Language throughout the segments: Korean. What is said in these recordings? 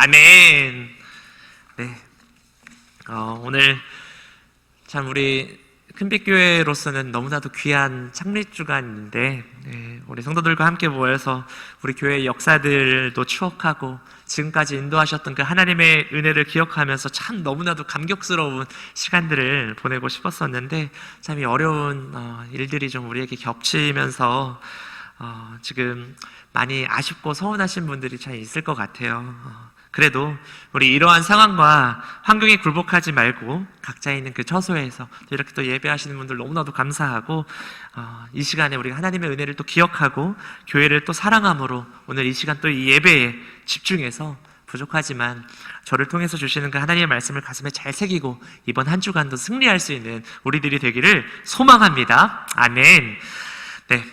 아멘. 네. 오늘 참 우리 큰빛교회로서는 너무나도 귀한 창립주간인데, 우리 성도들과 함께 모여서 우리 교회의 역사들도 추억하고 지금까지 인도하셨던 그 하나님의 은혜를 기억하면서 참 너무나도 감격스러운 시간들을 보내고 싶었었는데, 참 이 어려운 일들이 좀 우리에게 겹치면서 지금 많이 아쉽고 서운하신 분들이 참 있을 것 같아요. 그래도 우리 이러한 상황과 환경에 굴복하지 말고 각자 있는 그 처소에서 이렇게 또 예배하시는 분들 너무나도 감사하고, 이 시간에 우리가 하나님의 은혜를 또 기억하고 교회를 또 사랑함으로 오늘 이 시간 또 이 예배에 집중해서 부족하지만 저를 통해서 주시는 그 하나님의 말씀을 가슴에 잘 새기고 이번 한 주간도 승리할 수 있는 우리들이 되기를 소망합니다. 아멘. 네,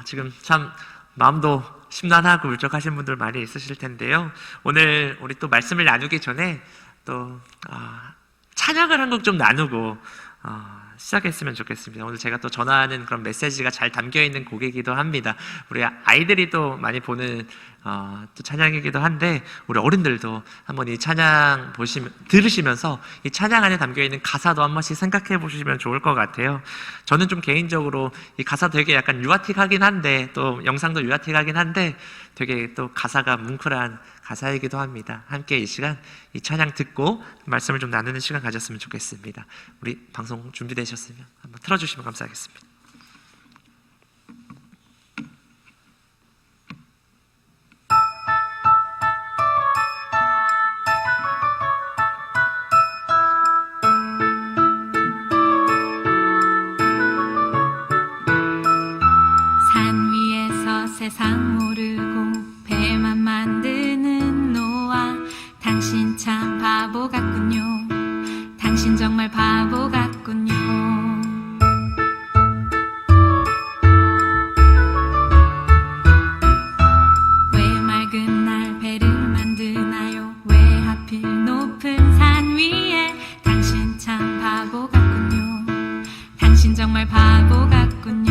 지금 참 마음도 심란하고 울적하신 분들 많이 있으실 텐데요. 오늘 우리 또 말씀을 나누기 전에 또 찬양을 한 곡 좀 나누고 시작했으면 좋겠습니다. 오늘 제가 또 전하는 그런 메시지가 잘 담겨있는 곡이기도 합니다. 우리 아이들이 또 많이 보는 또 찬양이기도 한데, 우리 어른들도 한번 이 찬양 들으시면서 이 찬양 안에 담겨있는 가사도 한 번씩 생각해 보시면 좋을 것 같아요. 저는 좀 개인적으로 이 가사 되게 약간 유아틱하긴 한데, 또 영상도 유아틱하긴 한데 되게 또 가사가 뭉클한 가사이기도 합니다. 함께 이 시간 이 찬양 듣고 말씀을 좀 나누는 시간 가졌으면 좋겠습니다. 우리 방송 준비되셨으면 한번 틀어주시면 감사하겠습니다. 산 위에서 세상 모르고 배만 만드는 노아, 당신 참 바보 같군요. 당신 정말 바보 같군요. 왜 맑은 날 배를 만드나요? 왜 하필 높은 산 위에? 당신 참 바보 같군요. 당신 정말 바보 같군요.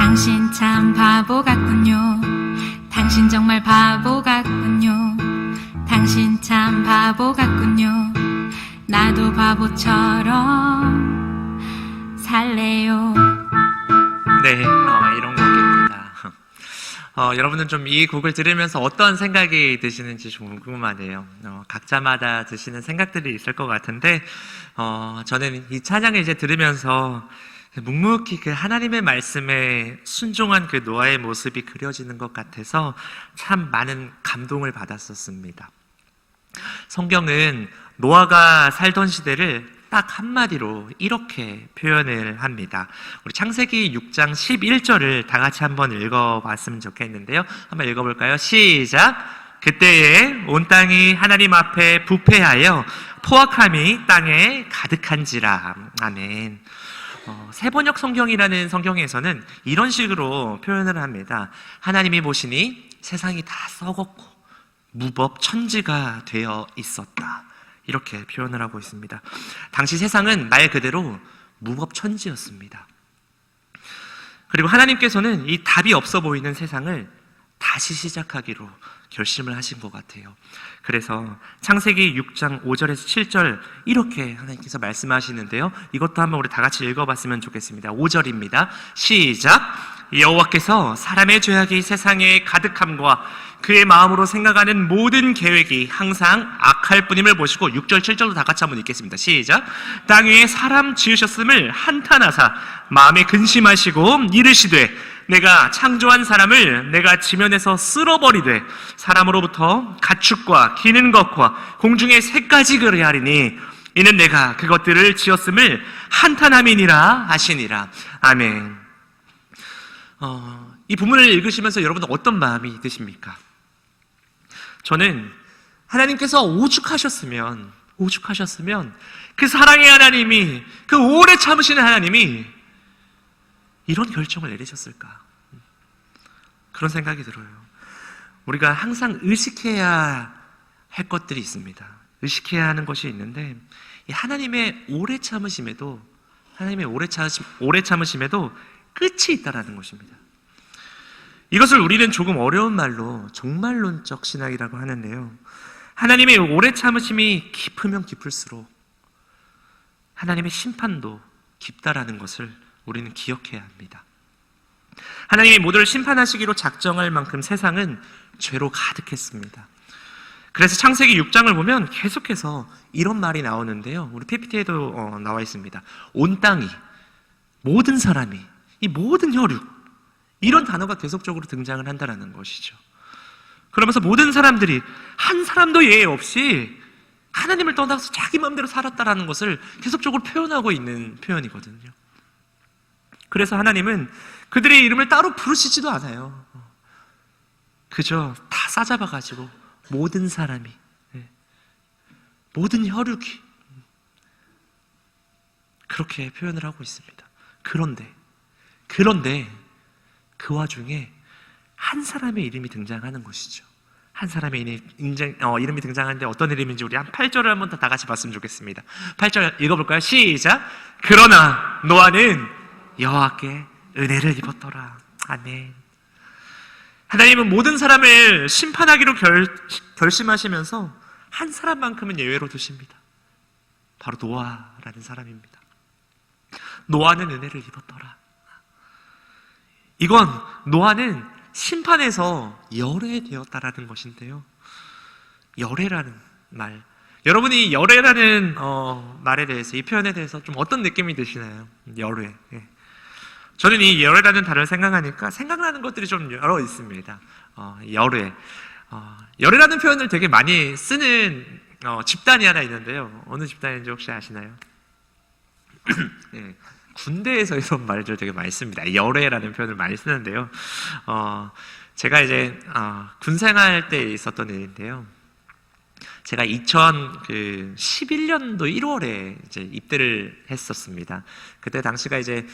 당신 참 바보 같군요. 당신 정말 바보 같군요. 당신 참 바보 같군요. 나도 바보처럼 살래요. 네, 이런 곡입니다. 여러분은 좀 이 곡을 들으면서 어떤 생각이 드시는지 좀 궁금하네요. 각자마다 드시는 생각들이 있을 것 같은데, 저는 이 찬양을 이제 들으면서 묵묵히 그 하나님의 말씀에 순종한 그 노아의 모습이 그려지는 것 같아서 참 많은 감동을 받았었습니다. 성경은 노아가 살던 시대를 딱 한마디로 이렇게 표현을 합니다. 우리 창세기 6장 11절을 다 같이 한번 읽어봤으면 좋겠는데요. 한번 읽어볼까요? 시작! 그때에 온 땅이 하나님 앞에 부패하여 포악함이 땅에 가득한지라. 아멘. 세번역 성경이라는 성경에서는 이런 식으로 표현을 합니다. 하나님이 보시니 세상이 다 썩었고 무법 천지가 되어 있었다. 이렇게 표현을 하고 있습니다. 당시 세상은 말 그대로 무법 천지였습니다. 그리고 하나님께서는 이 답이 없어 보이는 세상을 다시 시작하기로 결심을 하신 것 같아요. 그래서 창세기 6장 5절에서 7절 이렇게 하나님께서 말씀하시는데요. 이것도 한번 우리 다 같이 읽어봤으면 좋겠습니다. 5절입니다. 시작! 여호와께서 사람의 죄악이 세상에 가득함과 그의 마음으로 생각하는 모든 계획이 항상 악할 뿐임을 보시고 6절 7절도 다 같이 한번 읽겠습니다. 시작! 땅 위에 사람 지으셨음을 한탄하사 마음에 근심하시고 이르시되 내가 창조한 사람을 내가 지면에서 쓸어버리되 사람으로부터 가축과 기는 것과 공중의 새까지 그리하리니 이는 내가 그것들을 지었음을 한탄함이니라 하시니라. 아멘. 이 본문을 읽으시면서 여러분은 어떤 마음이 드십니까? 저는 하나님께서 오죽하셨으면 그 사랑의 하나님이, 그 오래 참으시는 하나님이 이런 결정을 내리셨을까? 그런 생각이 들어요. 우리가 항상 의식해야 할 것들이 있습니다. 의식해야 하는 것이 있는데 이 하나님의 오래 참으심에도 끝이 있다라는 것입니다. 이것을 우리는 조금 어려운 말로 종말론적 신학이라고 하는데요. 하나님의 오래 참으심이 깊으면 깊을수록 하나님의 심판도 깊다라는 것을 우리는 기억해야 합니다. 하나님이 모두를 심판하시기로 작정할 만큼 세상은 죄로 가득했습니다. 그래서 창세기 6장을 보면 계속해서 이런 말이 나오는데요. 우리 PPT에도 나와 있습니다. 온 땅이, 모든 사람이, 이 모든 혈육, 이런 단어가 계속적으로 등장을 한다는 것이죠. 그러면서 모든 사람들이 한 사람도 예외 없이 하나님을 떠나서 자기 마음대로 살았다라는 것을 계속적으로 표현하고 있는 표현이거든요. 그래서 하나님은 그들의 이름을 따로 부르시지도 않아요. 그저 다 싸잡아가지고 모든 사람이, 모든 혈육이 그렇게 표현을 하고 있습니다. 그런데 그 와중에 한 사람의 이름이 등장하는 것이죠. 한 사람의 이름이 등장하는데 어떤 이름인지 우리 한 8절을 한번 다 같이 봤으면 좋겠습니다. 8절 읽어볼까요? 시작! 그러나 노아는 여호와께 은혜를 입었더라. 아멘. 하나님은 모든 사람을 심판하기로 결심하시면서 한 사람만큼은 예외로 두십니다. 바로 노아라는 사람입니다. 노아는 은혜를 입었더라. 이건 노아는 심판에서 열애되었다라는 것인데요. 열애라는 말, 여러분이 열애라는 말에 대해서, 이 표현에 대해서 좀 어떤 느낌이 드시나요? 열애. 저는 이 열애라는 단어를 생각하니까 생각나는 것들이 좀 여러 있습니다. 열애. 열애라는 표현을 되게 많이 쓰는 집단이 하나 있는데요. 어느 집단인지 혹시 아시나요? 예, 군대에서 이런 말들 되게 많이 씁니다. 열애라는 표현을 많이 쓰는데요. 제가 이제 군 생활 때 있었던 일인데요. 제가 2011년도 1월에 이제 입대를 했었습니다. 그때 당시가 이제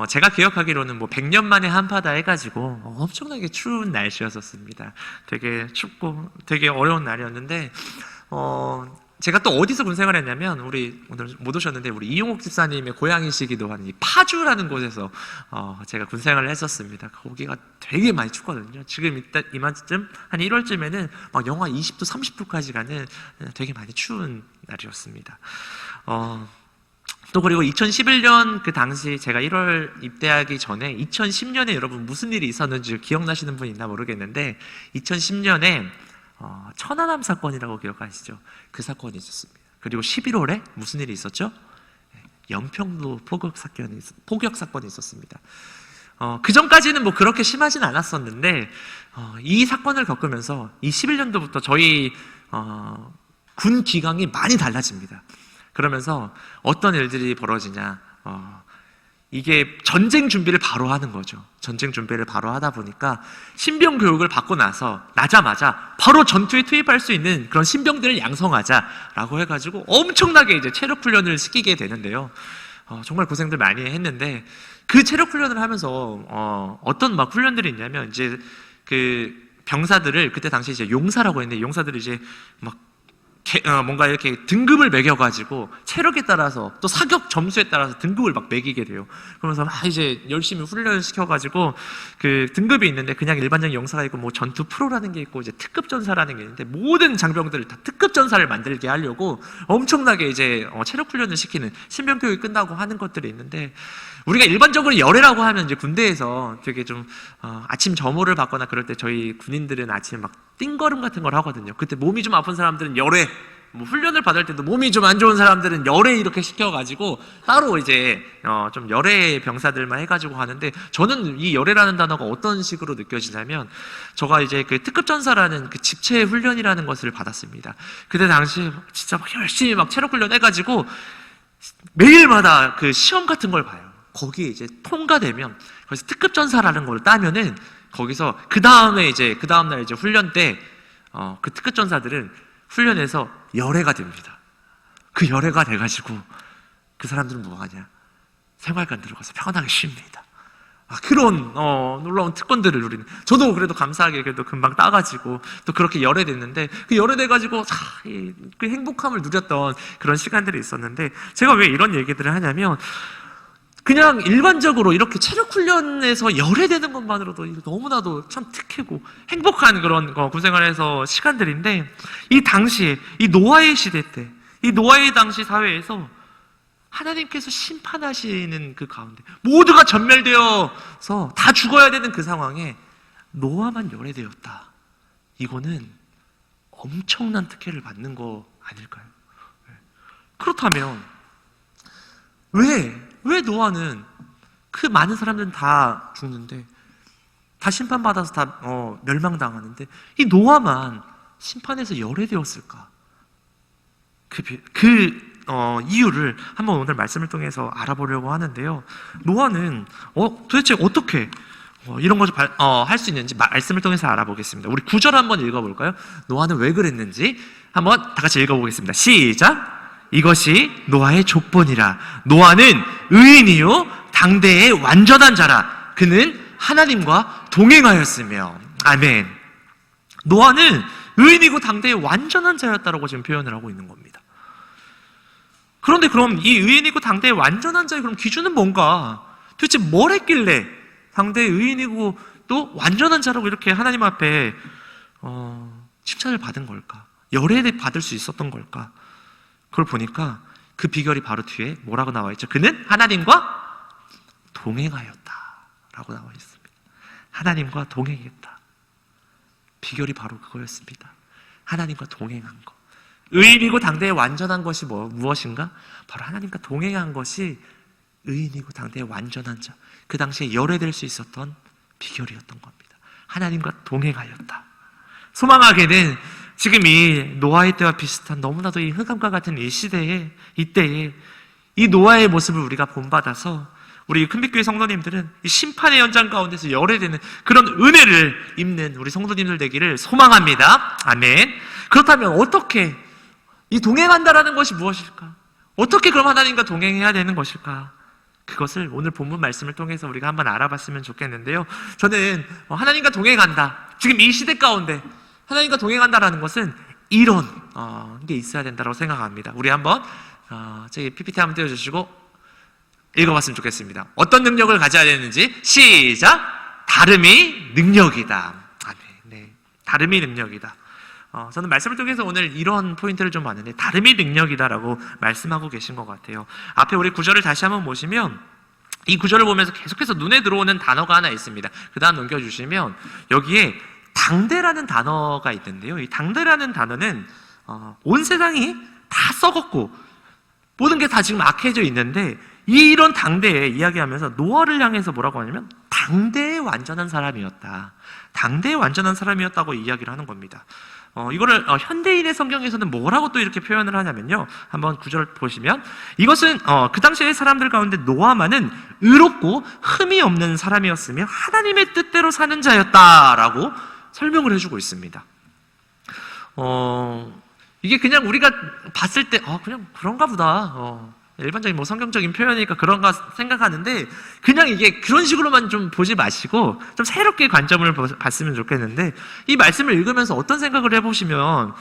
제가 기억하기로는 뭐 100년 만에 한파다 해가지고 엄청나게 추운 날씨였었습니다. 되게 춥고 되게 어려운 날이었는데 제가 또 어디서 군 생활을 했냐면, 우리 오늘 못 오셨는데 우리 이용옥 집사님의 고향이시기도 한 이 파주라는 곳에서 제가 군 생활을 했었습니다. 거기가 되게 많이 춥거든요. 지금 이맘쯤 한 1월쯤에는 막 영하 20도 30도까지 가는 되게 많이 추운 날이었습니다. 또 그리고 2011년 그 당시 제가 1월 입대하기 전에 2010년에 여러분 무슨 일이 있었는지 기억나시는 분 있나 모르겠는데, 2010년에 천안함 사건이라고 기억하시죠? 그 사건이 있었습니다. 그리고 11월에 무슨 일이 있었죠? 연평도 포격 사건이 있었습니다. 그 전까지는 뭐 그렇게 심하진 않았었는데 이 사건을 겪으면서 이 11년도부터 저희 군 기강이 많이 달라집니다. 그러면서 어떤 일들이 벌어지냐, 이게 전쟁 준비를 바로 하는 거죠. 전쟁 준비를 바로 하다 보니까 신병 교육을 받고 나서 나자마자 바로 전투에 투입할 수 있는 그런 신병들을 양성하자라고 해가지고 엄청나게 이제 체력 훈련을 시키게 되는데요. 정말 고생들 많이 했는데 그 체력 훈련을 하면서 어떤 막 훈련들이 있냐면 이제 그 병사들을 그때 당시 이제 용사라고 했는데 용사들이 이제 막 뭔가 이렇게 등급을 매겨가지고 체력에 따라서 또 사격 점수에 따라서 등급을 막 매기게 돼요. 그러면서 막 이제 열심히 훈련을 시켜가지고 그 등급이 있는데 그냥 일반적인 용사가 있고 뭐 전투 프로라는 게 있고 이제 특급 전사라는 게 있는데 모든 장병들을 다 특급 전사를 만들게 하려고 엄청나게 이제 체력 훈련을 시키는 신병 교육이 끝나고 하는 것들이 있는데 우리가 일반적으로 열애라고 하면 이제 군대에서 되게 좀 아침 점호를 받거나 그럴 때 저희 군인들은 아침에 막 띵걸음 같은 걸 하거든요. 그때 몸이 좀 아픈 사람들은 열애, 뭐 훈련을 받을 때도 몸이 좀 안 좋은 사람들은 열애 이렇게 시켜가지고 따로 이제 좀 열애 병사들만 해가지고 하는데 저는 이 열애라는 단어가 어떤 식으로 느껴지냐면 제가 이제 그 특급 전사라는 그 집체 훈련이라는 것을 받았습니다. 그때 당시에 진짜 막 열심히 막 체력 훈련 해가지고 매일마다 그 시험 같은 걸 봐요. 거기에 이제 통과되면 거기서 특급 전사라는 걸 따면은 거기서 그 다음날 이제 훈련 때 그 특급 전사들은 훈련에서 열애가 됩니다. 그 열애가 돼가지고 그 사람들은 뭐하냐? 생활관 들어가서 편하게 쉽니다. 그런 놀라운 특권들을 누리는. 저도 그래도 감사하게 그래도 금방 따가지고 또 그렇게 열애됐는데 그 열애돼가지고 그 행복함을 누렸던 그런 시간들이 있었는데 제가 왜 이런 얘기들을 하냐면. 그냥 일반적으로 이렇게 체력 훈련에서 열애되는 것만으로도 너무나도 참 특혜고 행복한 그런 군생활에서 시간들인데 이 당시에 이 노아의 시대 때 이 노아의 당시 사회에서 하나님께서 심판하시는 그 가운데 모두가 전멸되어서 다 죽어야 되는 그 상황에 노아만 열애되었다. 이거는 엄청난 특혜를 받는 거 아닐까요? 그렇다면 왜 노아는 그 많은 사람들은 다 죽는데 다 심판받아서 다 멸망당하는데 이 노아만 심판에서 열애되었을까? 이유를 한번 오늘 말씀을 통해서 알아보려고 하는데요. 노아는 도대체 어떻게 이런 것을 할 수 있는지 말씀을 통해서 알아보겠습니다. 우리 9절 한번 읽어볼까요? 노아는 왜 그랬는지 한번 다 같이 읽어보겠습니다. 시작! 이것이 노아의 족본이라. 노아는 의인이요 당대의 완전한 자라. 그는 하나님과 동행하였으며. 아멘. 노아는 의인이고 당대의 완전한 자였다라고 지금 표현을 하고 있는 겁니다. 그런데 그럼 이 의인이고 당대의 완전한 자의 그럼 기준은 뭔가? 도대체 뭘 했길래 당대의 의인이고 또 완전한 자라고 이렇게 하나님 앞에 칭찬을 받은 걸까? 열애를 받을 수 있었던 걸까? 그걸 보니까 그 비결이 바로 뒤에 뭐라고 나와 있죠? 그는 하나님과 동행하였다라고 나와 있습니다. 하나님과 동행했다. 비결이 바로 그거였습니다. 하나님과 동행한 것. 의인이고 당대의 완전한 것이 무엇인가? 바로 하나님과 동행한 것이 의인이고 당대의 완전한 자. 그 당시에 열애될 수 있었던 비결이었던 겁니다. 하나님과 동행하였다. 소망하게는 지금 이 노아의 때와 비슷한 너무나도 이 흑암과 같은 이 시대에 이때에 이 노아의 모습을 우리가 본받아서 우리 큰빛교회 성도님들은 이 심판의 연장 가운데서 열애되는 그런 은혜를 입는 우리 성도님들 되기를 소망합니다. 아멘. 그렇다면 어떻게 이 동행한다라는 것이 무엇일까? 어떻게 그럼 하나님과 동행해야 되는 것일까? 그것을 오늘 본문 말씀을 통해서 우리가 한번 알아봤으면 좋겠는데요. 저는 하나님과 동행한다. 지금 이 시대 가운데 하나님과 동행한다라는 것은 이런 게 있어야 된다고 생각합니다. 우리 한번 저기 PPT 한번 띄워주시고 읽어봤으면 좋겠습니다. 어떤 능력을 가져야 되는지 시작! 다름이 능력이다. 네, 다름이 능력이다. 저는 말씀을 통해서 오늘 이런 포인트를 좀 봤는데 다름이 능력이다라고 말씀하고 계신 것 같아요. 앞에 우리 구절을 다시 한번 보시면 이 구절을 보면서 계속해서 눈에 들어오는 단어가 하나 있습니다. 그 다음 넘겨주시면 여기에 당대라는 단어가 있는데요. 이 당대라는 단어는 온 세상이 다 썩었고 모든 게 다 지금 악해져 있는데 이런 당대에 이야기하면서 노아를 향해서 뭐라고 하냐면 당대의 완전한 사람이었다. 당대의 완전한 사람이었다고 이야기를 하는 겁니다. 이거를 현대인의 성경에서는 뭐라고 또 이렇게 표현을 하냐면요, 한번 구절 보시면 이것은 그 당시의 사람들 가운데 노아만은 의롭고 흠이 없는 사람이었으며 하나님의 뜻대로 사는 자였다라고 설명을 해주고 있습니다. 이게 그냥 우리가 봤을 때 그냥 그런가 보다, 일반적인 뭐 성경적인 표현이니까 그런가 생각하는데, 그냥 이게 그런 식으로만 좀 보지 마시고 좀 새롭게 관점을 봤으면 좋겠는데, 이 말씀을 읽으면서 어떤 생각을 해보시면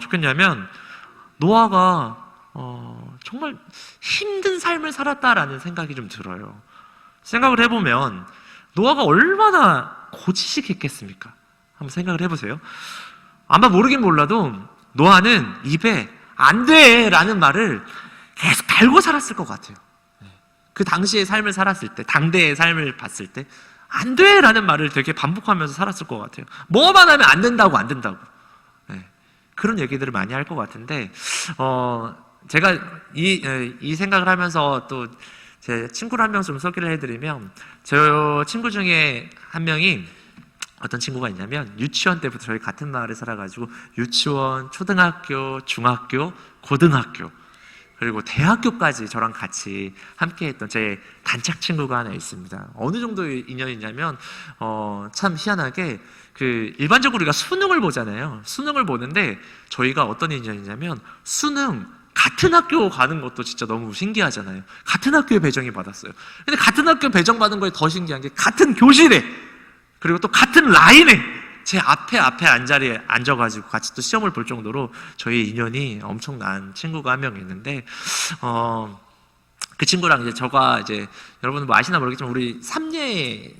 좋겠냐면, 노아가 정말 힘든 삶을 살았다라는 생각이 좀 들어요. 생각을 해보면 노아가 얼마나 고지식했겠습니까? 한번 생각을 해보세요. 아마 모르긴 몰라도 노아는 입에 안 돼! 라는 말을 계속 달고 살았을 것 같아요. 그 당시의 삶을 살았을 때, 당대의 삶을 봤을 때 안 돼! 라는 말을 되게 반복하면서 살았을 것 같아요. 뭐만 하면 안 된다고, 안 된다고. 그런 얘기들을 많이 할 것 같은데, 제가 이 생각을 하면서 또 제 친구를 한 명 좀 소개를 해드리면, 저 친구 중에 한 명이, 어떤 친구가 있냐면 유치원 때부터 저희 같은 마을에 살아가지고 유치원, 초등학교, 중학교, 고등학교, 그리고 대학교까지 저랑 같이 함께 했던 제 단짝 친구가 하나 있습니다. 어느 정도의 인연이냐면 참 희한하게 일반적으로 우리가 수능을 보잖아요. 수능을 보는데 저희가 어떤 인연이냐면, 수능 같은 학교 가는 것도 진짜 너무 신기하잖아요. 같은 학교에 배정이 받았어요. 근데 같은 학교 배정 받은 거에 더 신기한 게, 같은 교실에, 그리고 또 같은 라인에 제 앞에 앉자리에 앉아가지고 같이 또 시험을 볼 정도로 저희 인연이 엄청난 친구가 한 명 있는데, 그 친구랑 이제 여러분 뭐 아시나 모르겠지만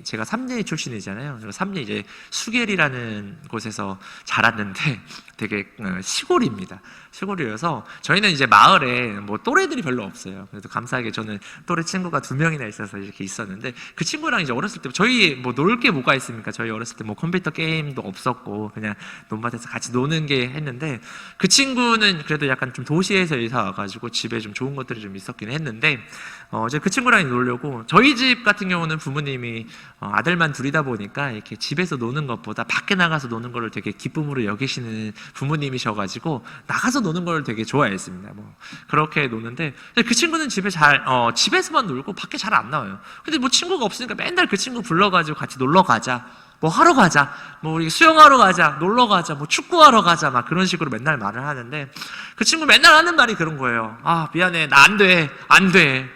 제가 삼례 출신이잖아요. 삼례 이제 수계리라는 곳에서 자랐는데 되게 시골입니다. 시골이어서 저희는 이제 마을에 뭐 또래들이 별로 없어요. 그래도 감사하게 저는 또래 친구가 2명이나 있어서 이렇게 있었는데, 그 친구랑 이제 어렸을 때 저희 뭐 놀 게 뭐가 있습니까? 저희 어렸을 때 뭐 컴퓨터 게임도 없었고 그냥 논밭에서 같이 노는 게 했는데, 그 친구는 그래도 약간 좀 도시에서 이사 와가지고 집에 좀 좋은 것들이 좀 있었긴 했는데, 이제 그 친구랑 놀려고, 저희 집 같은 경우는 부모님이 아들만 둘이다 보니까 이렇게 집에서 노는 것보다 밖에 나가서 노는 거를 되게 기쁨으로 여기시는 부모님이셔가지고 나가서 노는 걸 되게 좋아했습니다. 뭐 그렇게 노는데, 그 친구는 집에서만 놀고 밖에 잘 안 나와요. 근데 뭐 친구가 없으니까 맨날 그 친구 불러가지고 같이 놀러 가자, 뭐 하러 가자, 뭐 우리 수영하러 가자, 놀러 가자, 뭐 축구하러 가자, 막 그런 식으로 맨날 말을 하는데, 그 친구 맨날 하는 말이 그런 거예요. 미안해, 나 안 돼, 안 돼.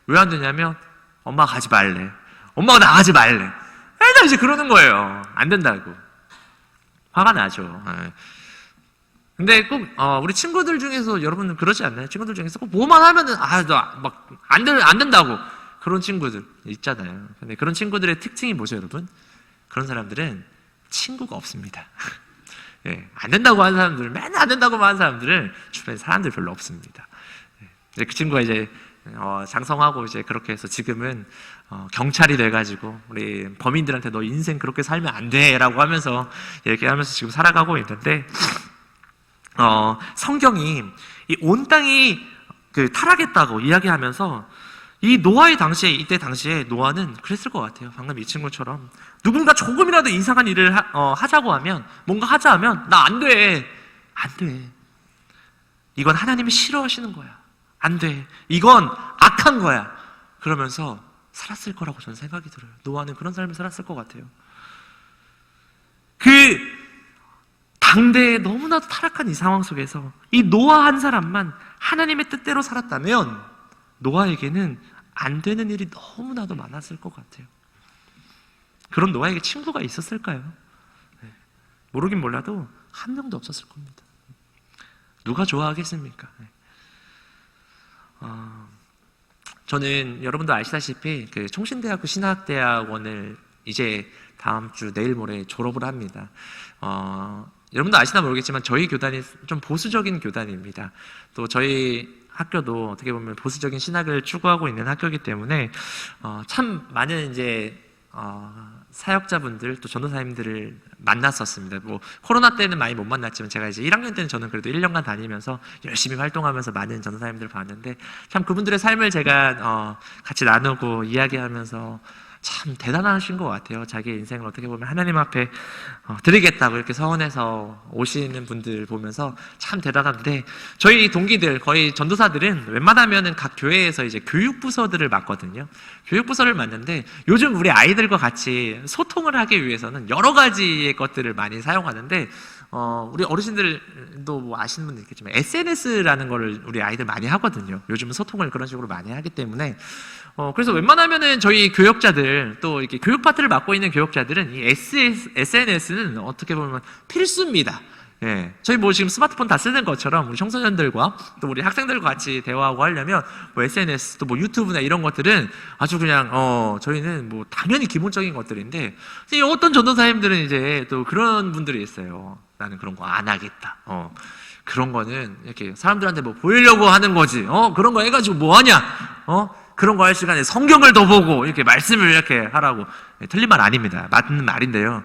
왜 안 되냐면 엄마가 가지 말래, 엄마가 나가지 말래. 맨날 이제 그러는 거예요. 안 된다고. 화가 나죠. 근데 꼭 우리 친구들 중에서, 여러분은 그러지 않나요? 친구들 중에서 꼭 뭐만 하면은 막 안 된다고, 그런 친구들 있잖아요. 근데 그런 친구들의 특징이 뭐죠, 여러분? 그런 사람들은 친구가 없습니다. 안 된다고 하는 사람들, 맨날 안 된다고 하는 사람들은 주변에 사람들이 별로 없습니다. 그 친구가 이제 장성하고 이제 그렇게 해서 지금은 경찰이 돼가지고 우리 범인들한테 너 인생 그렇게 살면 안 돼라고 하면서 얘기하면서 지금 살아가고 있는데, 성경이 이 온 땅이 타락했다고 이야기하면서, 이 노아의 당시에, 이때 당시에 노아는 그랬을 것 같아요. 방금 이 친구처럼 누군가 조금이라도 이상한 일을 하자고 하면, 뭔가 하자 하면 나 안 돼, 안 돼, 이건 하나님이 싫어하시는 거야, 안 돼, 이건 악한 거야, 그러면서 살았을 거라고 저는 생각이 들어요. 노아는 그런 삶을 살았을 것 같아요. 그 당대에 너무나도 타락한 이 상황 속에서 이 노아 한 사람만 하나님의 뜻대로 살았다면, 노아에게는 안 되는 일이 너무나도 많았을 것 같아요. 그런 노아에게 친구가 있었을까요? 모르긴 몰라도 한 명도 없었을 겁니다. 누가 좋아하겠습니까? 저는 여러분도 아시다시피 총신대학교 신학대학원을 이제 다음 주 내일 모레 졸업을 합니다. 여러분도 아시나 모르겠지만 저희 교단이 좀 보수적인 교단입니다. 또 저희 학교도 어떻게 보면 보수적인 신학을 추구하고 있는 학교이기 때문에 참 많은 이제 사역자분들, 또 전도사님들을 만났었습니다. 뭐 코로나 때는 많이 못 만났지만 제가 이제 1학년 때는 저는 그래도 1년간 다니면서 열심히 활동하면서 많은 전도사님들을 봤는데, 참 그분들의 삶을 제가 같이 나누고 이야기하면서 참 대단하신 것 같아요. 자기 인생을 어떻게 보면 하나님 앞에 드리겠다고 이렇게 서원해서 오시는 분들 보면서 참 대단한데, 저희 동기들 거의 전도사들은 웬만하면은 각 교회에서 이제 교육부서들을 맡거든요. 교육부서를 맡는데 요즘 우리 아이들과 같이 소통을 하기 위해서는 여러 가지의 것들을 많이 사용하는데, 우리 어르신들도 뭐 아시는 분들 있겠지만 SNS라는 거를 우리 아이들 많이 하거든요. 요즘은 소통을 그런 식으로 많이 하기 때문에 그래서 웬만하면은 저희 교역자들, 또 이렇게 교육 파트를 맡고 있는 교역자들은 이 SNS는 어떻게 보면 필수입니다. 예. 저희 뭐 지금 스마트폰 다 쓰는 것처럼 우리 청소년들과 또 우리 학생들과 같이 대화하고 하려면 뭐 SNS 또 뭐 유튜브나 이런 것들은 아주 그냥 저희는 뭐 당연히 기본적인 것들인데, 어떤 전도사님들은 이제 또 그런 분들이 있어요. 나는 그런 거 안 하겠다. 그런 거는 이렇게 사람들한테 뭐 보이려고 하는 거지. 그런 거 해가지고 뭐 하냐? 그런 거 할 시간에 성경을 더 보고 이렇게 말씀을 이렇게 하라고. 틀린 말 아닙니다. 맞는 말인데요.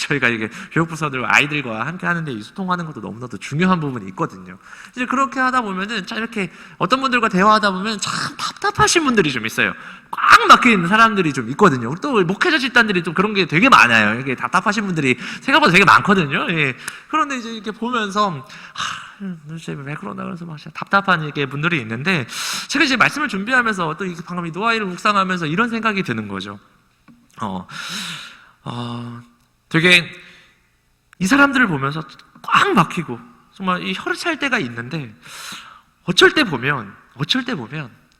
저희가 이게 교육부서들 아이들과 함께 하는데 이 소통하는 것도 너무나도 중요한 부분이 있거든요. 이제 그렇게 하다 보면은 참 이렇게 어떤 분들과 대화하다 보면 참 답답하신 분들이 좀 있어요. 꽉 막혀 있는 사람들이 좀 있거든요. 또 목회자 집단들이 좀 그런 게 되게 많아요. 이게 답답하신 분들이 생각보다 되게 많거든요. 예. 그런데 이제 이렇게 보면서 도대체 왜 그러나 그래서 막 답답한 이게 분들이 있는데, 제가 이제 말씀을 준비하면서 또 방금 이 노아이를 묵상하면서 이런 생각이 드는 거죠. 되게 이 사람들을 보면서 꽉 막히고 정말 이 혀를 찰 때가 있는데, 어쩔 때 보면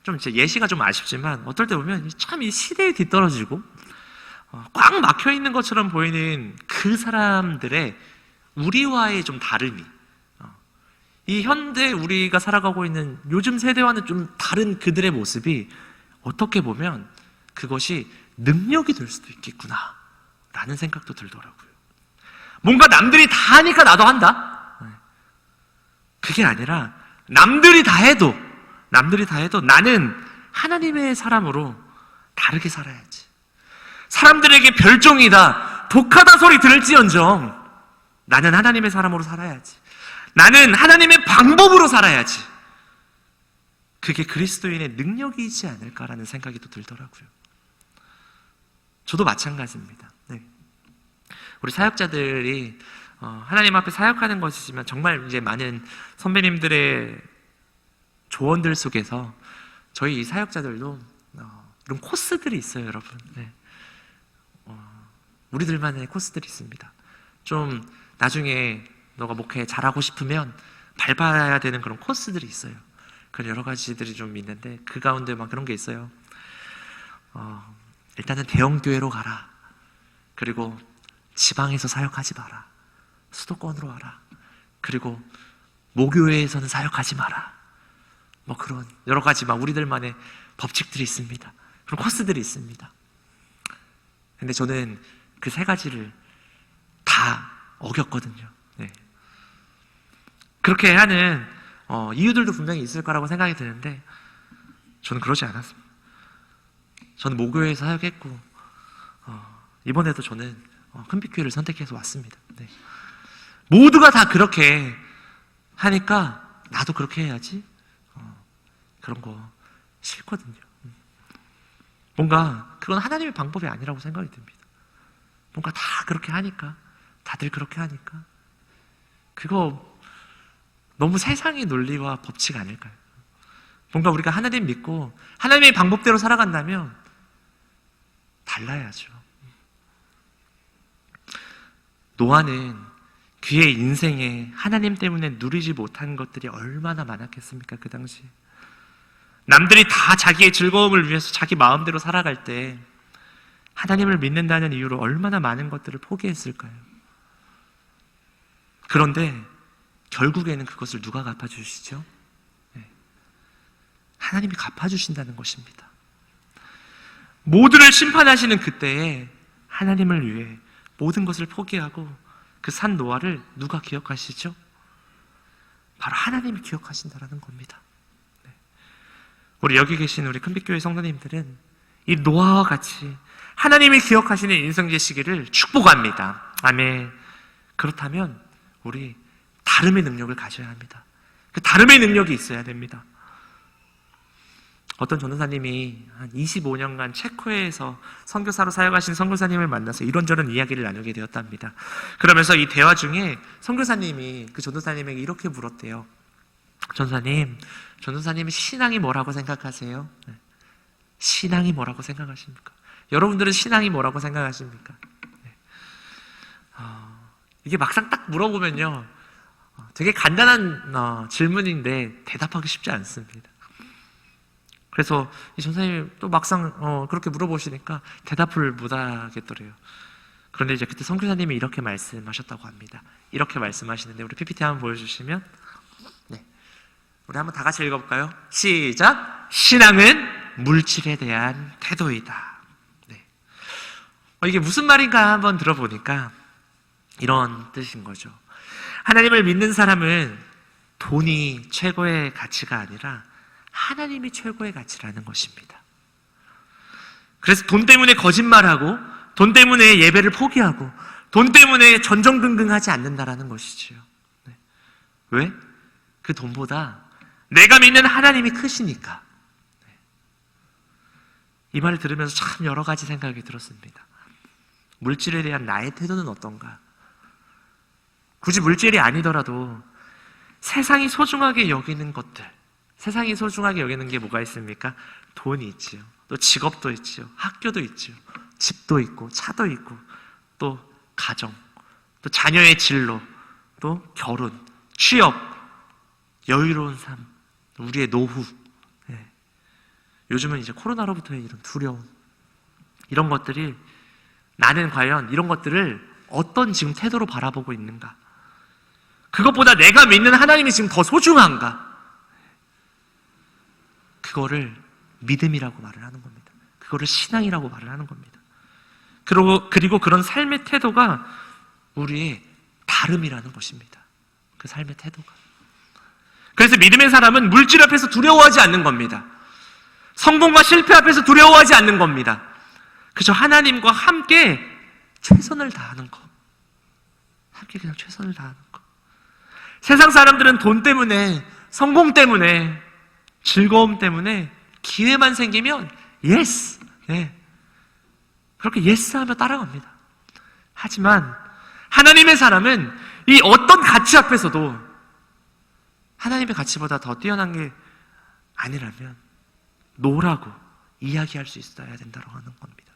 좀 이제 예시가 좀 아쉽지만 어떨 때 보면 참 이 시대에 뒤떨어지고 꽉 막혀 있는 것처럼 보이는 그 사람들의 우리와의 좀 다름이, 이 현대 우리가 살아가고 있는 요즘 세대와는 좀 다른 그들의 모습이 어떻게 보면 그것이 능력이 될 수도 있겠구나 라는 생각도 들더라고요. 뭔가 남들이 다 하니까 나도 한다? 그게 아니라 남들이 다 해도 나는 하나님의 사람으로 다르게 살아야지. 사람들에게 별종이다, 독하다 소리 들을지언정 나는 하나님의 사람으로 살아야지. 나는 하나님의 방법으로 살아야지. 그게 그리스도인의 능력이지 않을까라는 생각이 또 들더라고요. 저도 마찬가지입니다. 네. 우리 사역자들이 하나님 앞에 사역하는 것이지만 정말 이제 많은 선배님들의 조언들 속에서 저희 이 사역자들도 이런 코스들이 있어요, 여러분. 네. 우리들만의 코스들이 있습니다. 좀 나중에 너가 목회 잘하고 싶으면 밟아야 되는 그런 코스들이 있어요. 그런 여러 가지들이 좀 있는데, 그 가운데 막 그런 게 있어요. 일단은 대형교회로 가라. 그리고 지방에서 사역하지 마라. 수도권으로 와라. 그리고 모교회에서는 사역하지 마라. 뭐 그런 여러 가지 막 우리들만의 법칙들이 있습니다. 그런 코스들이 있습니다. 근데 저는 그 세 가지를 다 어겼거든요. 네. 그렇게 하는 이유들도 분명히 있을 거라고 생각이 드는데, 저는 그러지 않았습니다. 저는 모교회에서 사역했고, 이번에도 저는 큰빛교회를 선택해서 왔습니다. 네. 모두가 다 그렇게 하니까 나도 그렇게 해야지. 그런 거 싫거든요. 뭔가 그건 하나님의 방법이 아니라고 생각이 듭니다. 뭔가 다 그렇게 하니까, 다들 그렇게 하니까 그거 너무 세상의 논리와 법칙 아닐까요? 뭔가 우리가 하나님 믿고 하나님의 방법대로 살아간다면 달라야죠. 노아는 그의 인생에 하나님 때문에 누리지 못한 것들이 얼마나 많았겠습니까? 그 당시 남들이 다 자기의 즐거움을 위해서 자기 마음대로 살아갈 때 하나님을 믿는다는 이유로 얼마나 많은 것들을 포기했을까요? 그런데 결국에는 그것을 누가 갚아주시죠? 네. 하나님이 갚아주신다는 것입니다. 모두를 심판하시는 그때에 하나님을 위해 모든 것을 포기하고 그 산 노아를 누가 기억하시죠? 바로 하나님이 기억하신다는 겁니다. 네. 우리 여기 계신 우리 큰빛교회 성도님들은 이 노아와 같이 하나님이 기억하시는 인생 되시기를 축복합니다. 아멘. 그렇다면 우리 다름의 능력을 가져야 합니다. 그 다름의 능력이 있어야 됩니다. 어떤 전도사님이 한 25년간 체코에서 선교사로 사역하신 선교사님을 만나서 이런저런 이야기를 나누게 되었답니다. 그러면서 이 대화 중에 선교사님이 그 전도사님에게 이렇게 물었대요. 전도사님 신앙이 뭐라고 생각하세요? 신앙이 뭐라고 생각하십니까? 여러분들은 신앙이 뭐라고 생각하십니까? 이게 막상 딱 물어보면요, 되게 간단한 질문인데 대답하기 쉽지 않습니다. 그래서 이 전사님이 또 막상 그렇게 물어보시니까 대답을 못 하겠더래요. 그런데 이제 그때 선교사님이 이렇게 말씀하셨다고 합니다. 이렇게 말씀하시는데 우리 PPT 한번 보여주시면, 네, 우리 한번 다 같이 읽어볼까요? 시작! 신앙은 물질에 대한 태도이다. 네. 이게 무슨 말인가 한번 들어보니까 이런 뜻인 거죠. 하나님을 믿는 사람은 돈이 최고의 가치가 아니라 하나님이 최고의 가치라는 것입니다. 그래서 돈 때문에 거짓말하고 돈 때문에 예배를 포기하고 돈 때문에 전전긍긍하지 않는다라는 것이지요. 네. 왜? 그 돈보다 내가 믿는 하나님이 크시니까. 네. 이 말을 들으면서 참 여러 가지 생각이 들었습니다. 물질에 대한 나의 태도는 어떤가? 굳이 물질이 아니더라도 세상이 소중하게 여기는 것들, 세상이 소중하게 여기는 게 뭐가 있습니까? 돈이 있지요. 또 직업도 있지요. 학교도 있지요. 집도 있고 차도 있고 또 가정, 또 자녀의 진로, 또 결혼, 취업, 여유로운 삶, 우리의 노후. 네. 요즘은 이제 코로나로부터의 이런 두려움, 이런 것들이 나는 과연 이런 것들을 어떤 지금 태도로 바라보고 있는가? 그것보다 내가 믿는 하나님이 지금 더 소중한가? 그거를 믿음이라고 말을 하는 겁니다. 그거를 신앙이라고 말을 하는 겁니다. 그리고 그런 삶의 태도가 우리의 다름이라는 것입니다. 그 삶의 태도가. 그래서 믿음의 사람은 물질 앞에서 두려워하지 않는 겁니다. 성공과 실패 앞에서 두려워하지 않는 겁니다. 그저 하나님과 함께 최선을 다하는 것. 함께 그냥 최선을 다하는 것. 세상 사람들은 돈 때문에, 성공 때문에, 즐거움 때문에 기회만 생기면 예스, 네, 그렇게 예스 하며 따라갑니다. 하지만 하나님의 사람은 이 어떤 가치 앞에서도 하나님의 가치보다 더 뛰어난 게 아니라면 노라고 이야기할 수 있어야 된다고 하는 겁니다.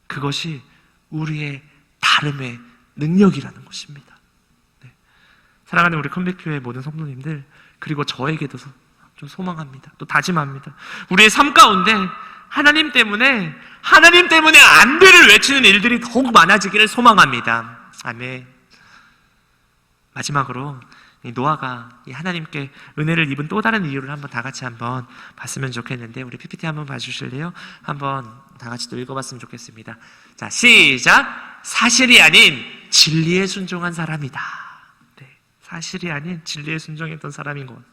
그것이 우리의 다름의 능력이라는 것입니다. 네. 사랑하는 우리 컴백교회 모든 성도님들, 그리고 저에게도 좀 소망합니다. 또 다짐합니다. 우리의 삶 가운데 하나님 때문에 안 돼를 외치는 일들이 더욱 많아지기를 소망합니다. 아멘. 마지막으로 이 노아가 이 하나님께 은혜를 입은 또 다른 이유를 한번 다 같이 한번 봤으면 좋겠는데, 우리 PPT 한번 봐주실래요? 한번 다 같이 또 읽어봤으면 좋겠습니다. 자, 시작! 사실이 아닌 진리에 순종한 사람이다. 네, 사실이 아닌 진리에 순종했던 사람인 것 같아요.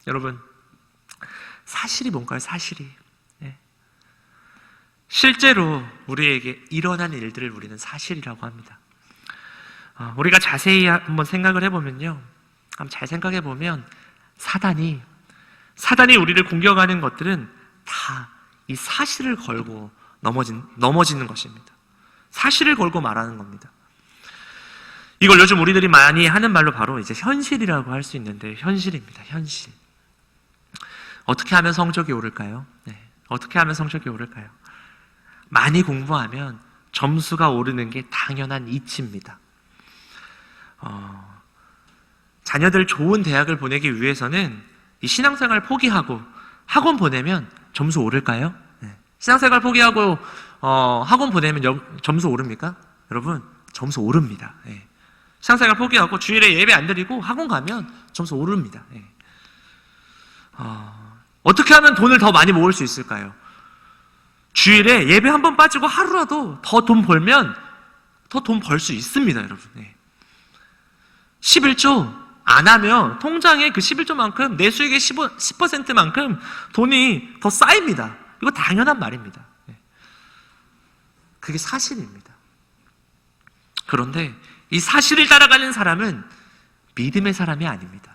여러분, 사실이 뭔가요? 사실이. 네. 실제로 우리에게 일어난 일들을 우리는 사실이라고 합니다. 우리가 자세히 한번 생각을 해보면요, 한번 잘 생각해보면 사단이 우리를 공격하는 것들은 다 이 사실을 걸고 넘어지는 것입니다. 사실을 걸고 말하는 겁니다. 이걸 요즘 우리들이 많이 하는 말로 바로 이제 현실이라고 할 수 있는데, 현실입니다. 현실. 어떻게 하면 성적이 오를까요? 네. 어떻게 하면 성적이 오를까요? 많이 공부하면 점수가 오르는 게 당연한 이치입니다. 자녀들 좋은 대학을 보내기 위해서는 이 신앙생활 포기하고 학원 보내면 점수 오를까요? 네. 신앙생활 포기하고 학원 보내면 점수 오릅니까? 여러분, 점수 오릅니다. 네. 신앙생활 포기하고 주일에 예배 안 드리고 학원 가면 점수 오릅니다. 네. 어떻게 하면 돈을 더 많이 모을 수 있을까요? 주일에 예배 한 번 빠지고 하루라도 더 돈 벌면 더 돈 벌 수 있습니다, 여러분. 네. 11조 안 하면 통장에 그 11조만큼, 내 수익의 10%만큼 돈이 더 쌓입니다. 이거 당연한 말입니다. 네. 그게 사실입니다. 그런데 이 사실을 따라가는 사람은 믿음의 사람이 아닙니다.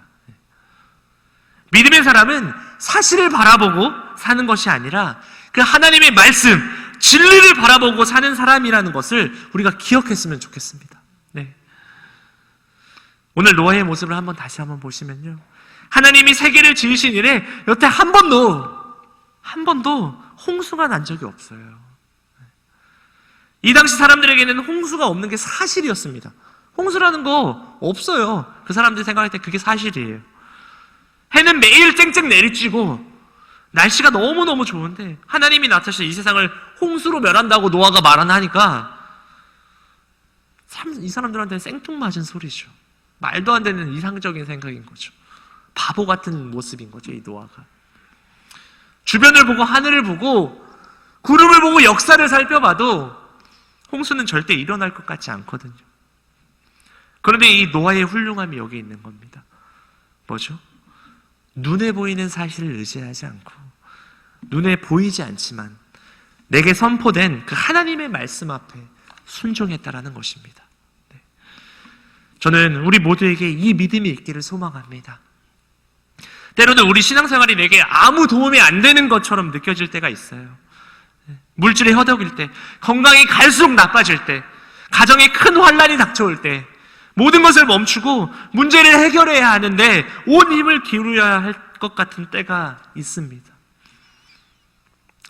믿음의 사람은 사실을 바라보고 사는 것이 아니라 그 하나님의 말씀, 진리를 바라보고 사는 사람이라는 것을 우리가 기억했으면 좋겠습니다. 네. 오늘 노아의 모습을 다시 한번 보시면요, 하나님이 세계를 지으신 이래 여태 한 번도 홍수가 난 적이 없어요. 이 당시 사람들에게는 홍수가 없는 게 사실이었습니다. 홍수라는 거 없어요. 그 사람들이 생각할 때 그게 사실이에요. 해는 매일 쨍쨍 내리쬐고 날씨가 너무너무 좋은데 하나님이 나타나셔서 이 세상을 홍수로 멸한다고 노아가 말하니까 참 이 사람들한테는 생뚱맞은 소리죠. 말도 안 되는 이상적인 생각인 거죠. 바보 같은 모습인 거죠, 이 노아가. 주변을 보고 하늘을 보고 구름을 보고 역사를 살펴봐도 홍수는 절대 일어날 것 같지 않거든요. 그런데 이 노아의 훌륭함이 여기 있는 겁니다. 뭐죠? 눈에 보이는 사실을 의지하지 않고 눈에 보이지 않지만 내게 선포된 그 하나님의 말씀 앞에 순종했다라는 것입니다. 네. 저는 우리 모두에게 이 믿음이 있기를 소망합니다. 때로는 우리 신앙생활이 내게 아무 도움이 안 되는 것처럼 느껴질 때가 있어요. 물질이 허덕일 때, 건강이 갈수록 나빠질 때, 가정에 큰 환란이 닥쳐올 때, 모든 것을 멈추고 문제를 해결해야 하는데 온 힘을 기울여야 할 것 같은 때가 있습니다.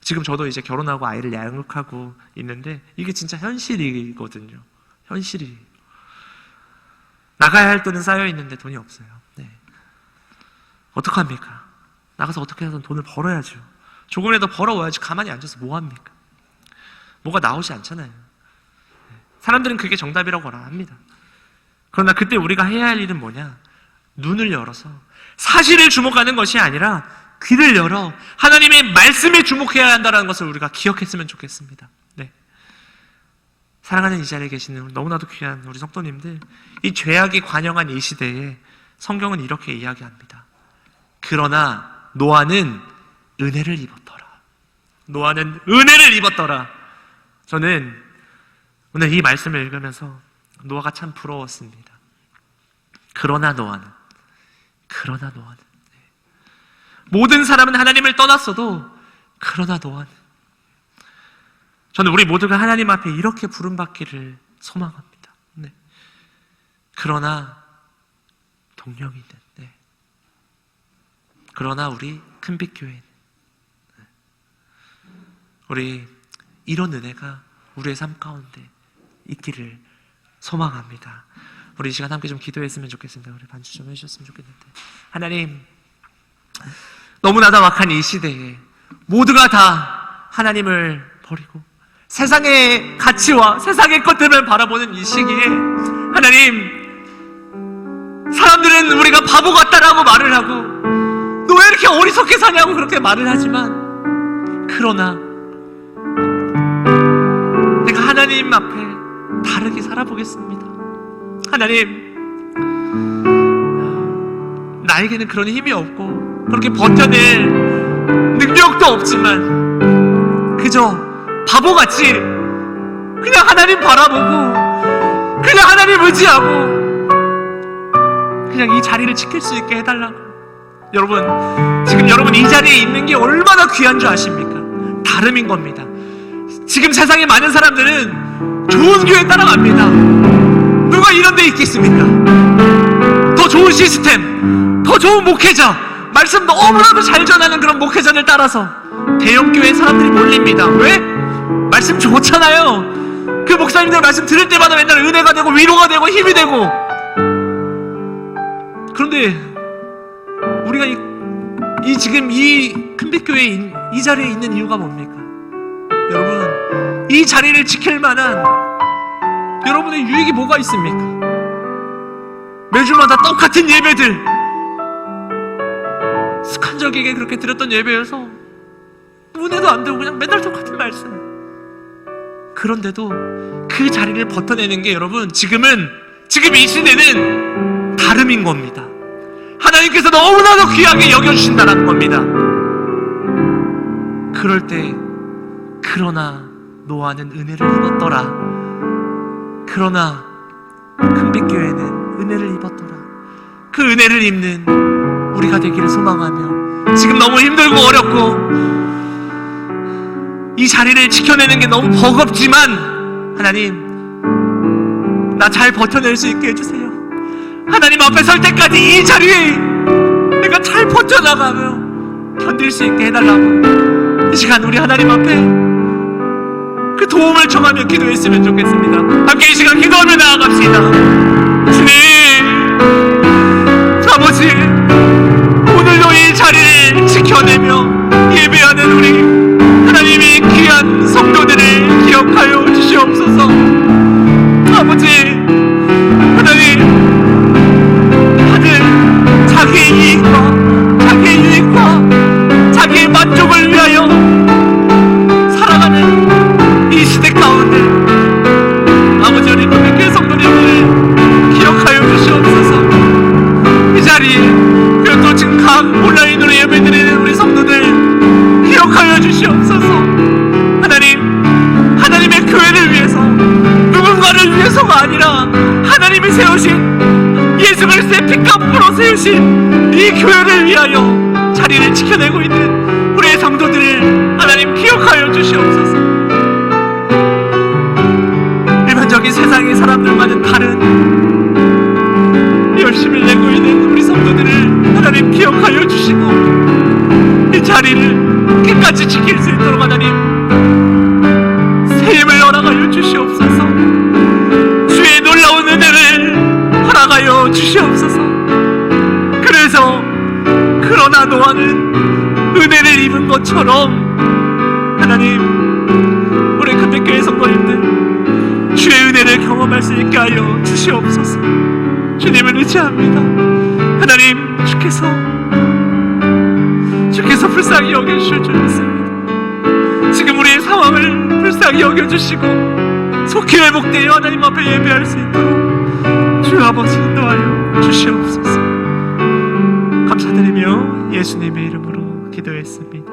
지금 저도 이제 결혼하고 아이를 양육하고 있는데 이게 진짜 현실이거든요. 현실이. 나가야 할 돈은 쌓여 있는데 돈이 없어요. 네. 어떡합니까? 나가서 어떻게 해서 돈을 벌어야죠. 조금이라도 벌어와야지. 가만히 앉아서 뭐 합니까? 뭐가 나오지 않잖아요. 사람들은 그게 정답이라고 합니다. 그러나 그때 우리가 해야 할 일은 뭐냐? 눈을 열어서 사실을 주목하는 것이 아니라 귀를 열어 하나님의 말씀에 주목해야 한다는 것을 우리가 기억했으면 좋겠습니다. 네. 사랑하는 이 자리에 계시는 너무나도 귀한 우리 성도님들, 이 죄악이 관영한 이 시대에 성경은 이렇게 이야기합니다. 그러나 노아는 은혜를 입었더라. 노아는 은혜를 입었더라. 저는 오늘 이 말씀을 읽으면서 노아가 참 부러웠습니다. 그러나 노아는 모든 사람은 하나님을 떠났어도 그러나 노아는, 저는 우리 모두가 하나님 앞에 이렇게 부름받기를 소망합니다. 네. 그러나 동령이는, 네. 그러나 우리 큰빛교회는, 네. 우리 이런 은혜가 우리의 삶 가운데 있기를 소망합니다. 우리 이 시간 함께 좀 기도했으면 좋겠습니다. 우리 반주 좀 해주셨으면 좋겠는데, 하나님, 너무나도 막한 이 시대에 모두가 다 하나님을 버리고 세상의 가치와 세상의 것들을 바라보는 이 시기에 하나님, 사람들은 우리가 바보 같다라고 말을 하고 너 왜 이렇게 어리석게 사냐고 그렇게 말을 하지만, 그러나 내가 하나님 앞에 다르게 살아보겠습니다. 하나님, 나에게는 그런 힘이 없고 그렇게 버텨낼 능력도 없지만 그저 바보같이 그냥 하나님 바라보고 그냥 하나님 의지하고 그냥 이 자리를 지킬 수 있게 해달라고. 여러분, 지금 여러분 이 자리에 있는 게 얼마나 귀한 줄 아십니까? 다름인 겁니다. 지금 세상에 많은 사람들은 좋은 교회 따라갑니다. 누가 이런 데 있겠습니까? 더 좋은 시스템, 더 좋은 목회자, 말씀 너무나도 잘 전하는 그런 목회자를 따라서 대형교회에 사람들이 몰립니다. 왜? 말씀 좋잖아요. 그 목사님들 말씀 들을 때마다 맨날 은혜가 되고 위로가 되고 힘이 되고. 그런데 우리가 지금 이 큰빛교회에 이 자리에 있는 이유가 뭡니까? 여러분, 이 자리를 지킬 만한 여러분의 유익이 뭐가 있습니까? 매주마다 똑같은 예배들, 습관적이게 그렇게 드렸던 예배여서 은혜도 안 되고 그냥 맨날 똑같은 말씀. 그런데도 그 자리를 버텨내는 게 여러분, 지금 이 시대는 다름인 겁니다. 하나님께서 너무나도 귀하게 여겨주신다는 겁니다. 그럴 때 그러나 노아는 은혜를 입었더라. 그러나 큰빛교회는 은혜를 입었더라. 그 은혜를 입는 우리가 되기를 소망하며, 지금 너무 힘들고 어렵고 이 자리를 지켜내는 게 너무 버겁지만 하나님, 나 잘 버텨낼 수 있게 해주세요. 하나님 앞에 설 때까지 이 자리에 내가 잘 버텨나가며 견딜 수 있게 해달라고 이 시간 우리 하나님 앞에 그 도움을 청하며 기도했으면 좋겠습니다. 함께 이 시간 기도하며 나아갑시다. 주님, 아버지, 오늘도 이 자리를 지켜내며 예배하는 우리 하나님의 귀한 성도들을 기억하여 주시옵소서. 아버지, 하나님, 다들 자기의 이익과 자기의 만족을 위하여 살아가는 이 시대 가운데 아버지, 우리 금빛교회 성도님들을 기억하여 주시옵소서. 이 자리에, 그리고 또 지금 각 온라인으로 예배드리는 우리 성도들 기억하여 주시옵소서. 하나님의 교회를 위해서, 누군가를 위해서가 아니라 하나님이 세우신, 예수 그리스도의 피값으로 세우신 이 교회를 위하여 자리를 지켜내고 있는 우리의 성도들을 하나님 기억하여 주시옵소서. 일반적인 세상의 사람들과는 다른 열심을 내고 있는 우리 성도들을 하나님 기억하여 주시고, 이 자리를 끝까지 지킬 수 있도록 하나님 새 힘을 허락하여 주시옵소서. 주의 놀라운 은혜를 허락하여 주시옵소서. 그래서 그러나 노아는 은혜를 입은 것처럼 하나님, 우리 금빛교회 성도님들 주의 은혜를 경험할 수 있게 하여 주시옵소서. 주님을 의지합니다. 하나님, 주께서 불쌍히 여겨주실 줄 믿습니다. 지금 우리의 상황을 불쌍히 여겨주시고 속히 회복되어 하나님 앞에 예배할 수 있도록 주 아버지 인도하여 주시옵소서. 감사드리며 예수님의 이름으로 기도했습니다.